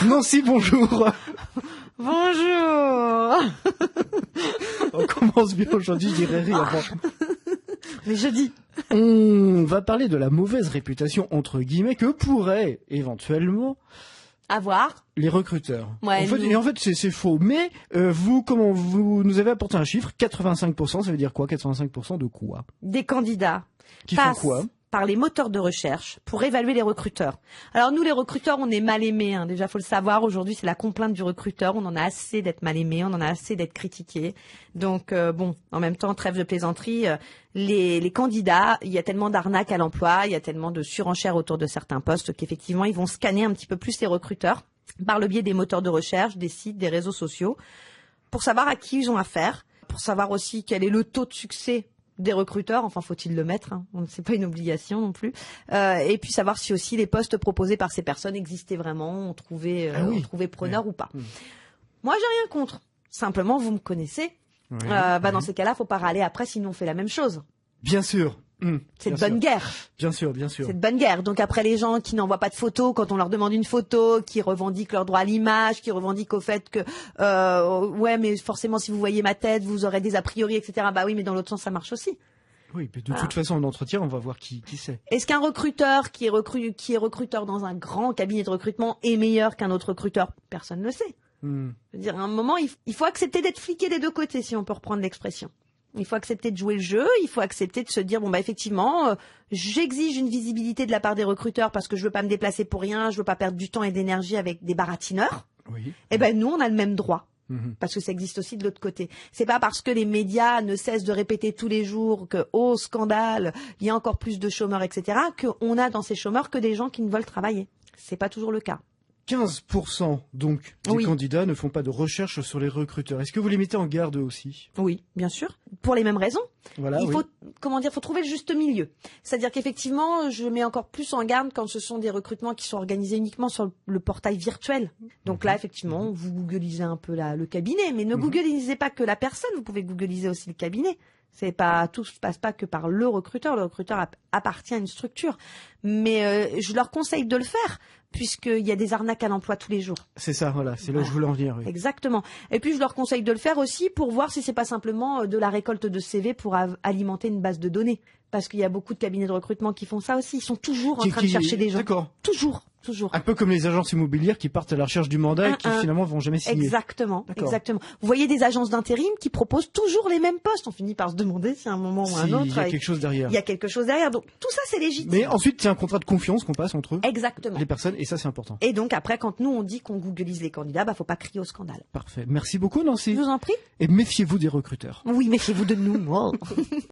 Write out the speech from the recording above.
Nancy, bonjour. Bonjour. On commence bien aujourd'hui, je dirais rien. Mais jeudi. On va parler de la mauvaise réputation, entre guillemets, que pourraient éventuellement avoir les recruteurs. Ouais, En fait, c'est faux. Mais vous nous avez apporté un chiffre, 85%, ça veut dire quoi? 85% de quoi? Des candidats Qui font quoi? Par les moteurs de recherche pour évaluer les recruteurs. Alors nous, les recruteurs, on est mal aimés. Déjà, faut le savoir. Aujourd'hui, c'est la complainte du recruteur. On en a assez d'être mal aimés. On en a assez d'être critiqués. Donc en même temps, trêve de plaisanterie. Les candidats, il y a tellement d'arnaques à l'emploi, il y a tellement de surenchères autour de certains postes qu'effectivement, ils vont scanner un petit peu plus les recruteurs par le biais des moteurs de recherche, des sites, des réseaux sociaux, pour savoir à qui ils ont affaire, pour savoir aussi quel est le taux de succès des recruteurs, enfin faut-il le mettre, c'est pas une obligation non plus, et puis savoir si aussi les postes proposés par ces personnes existaient vraiment, on trouvait preneur ou pas. Moi j'ai rien contre, simplement vous me connaissez, dans ces cas-là faut pas râler après sinon on fait la même chose. Bien sûr. C'est de bonne guerre. Bien sûr, bien sûr. C'est de bonne guerre. Donc après les gens qui n'envoient pas de photos quand on leur demande une photo, qui revendiquent leur droit à l'image, qui revendiquent au fait que ouais mais forcément si vous voyez ma tête vous aurez des a priori etc. Bah oui mais dans l'autre sens ça marche aussi. Oui, mais de toute façon en entretien on va voir qui c'est. Est-ce qu'un recruteur qui est recruteur dans un grand cabinet de recrutement est meilleur qu'un autre recruteur? Personne ne le sait. Je veux dire à un moment il faut accepter d'être fliqué des deux côtés si on peut reprendre l'expression. Il faut accepter de jouer le jeu, il faut accepter de se dire bon bah effectivement, j'exige une visibilité de la part des recruteurs parce que je veux pas me déplacer pour rien, je veux pas perdre du temps et d'énergie avec des baratineurs. Oui. Eh ben nous on a le même droit. Parce que ça existe aussi de l'autre côté. C'est pas parce que les médias ne cessent de répéter tous les jours que oh scandale, il y a encore plus de chômeurs, etc. qu'on a dans ces chômeurs que des gens qui ne veulent travailler. C'est pas toujours le cas. 15% donc des candidats ne font pas de recherche sur les recruteurs. Est-ce que vous les mettez en garde aussi? Oui, bien sûr. Pour les mêmes raisons. Voilà, faut trouver le juste milieu. C'est-à-dire qu'effectivement, je mets encore plus en garde quand ce sont des recrutements qui sont organisés uniquement sur le portail virtuel. Donc là, effectivement, vous googlisez un peu le cabinet, mais ne googlisez pas que la personne, vous pouvez googliser aussi le cabinet. Tout se passe pas que par le recruteur. Le recruteur appartient à une structure. Mais je leur conseille de le faire, puisqu'il y a des arnaques à l'emploi tous les jours. C'est ça, voilà, c'est là où je voulais en venir. Oui. Exactement. Et puis je leur conseille de le faire aussi pour voir si c'est pas simplement de la récolte de CV pour alimenter une base de données. Parce qu'il y a beaucoup de cabinets de recrutement qui font ça aussi. Ils sont toujours en train de chercher des gens. D'accord. Toujours. Un peu comme les agences immobilières qui partent à la recherche du mandat et qui finalement vont jamais signer. Exactement. Vous voyez des agences d'intérim qui proposent toujours les mêmes postes. On finit par se demander si à un moment ou à un autre. Il y a quelque chose derrière. Il y a quelque chose derrière. Donc tout ça c'est légitime. Mais ensuite c'est un contrat de confiance qu'on passe entre eux. Exactement. Les personnes et ça c'est important. Et donc après quand nous on dit qu'on googlise les candidats, faut pas crier au scandale. Parfait. Merci beaucoup Nancy. Je vous en prie. Et méfiez-vous des recruteurs. Oui, méfiez-vous de nous.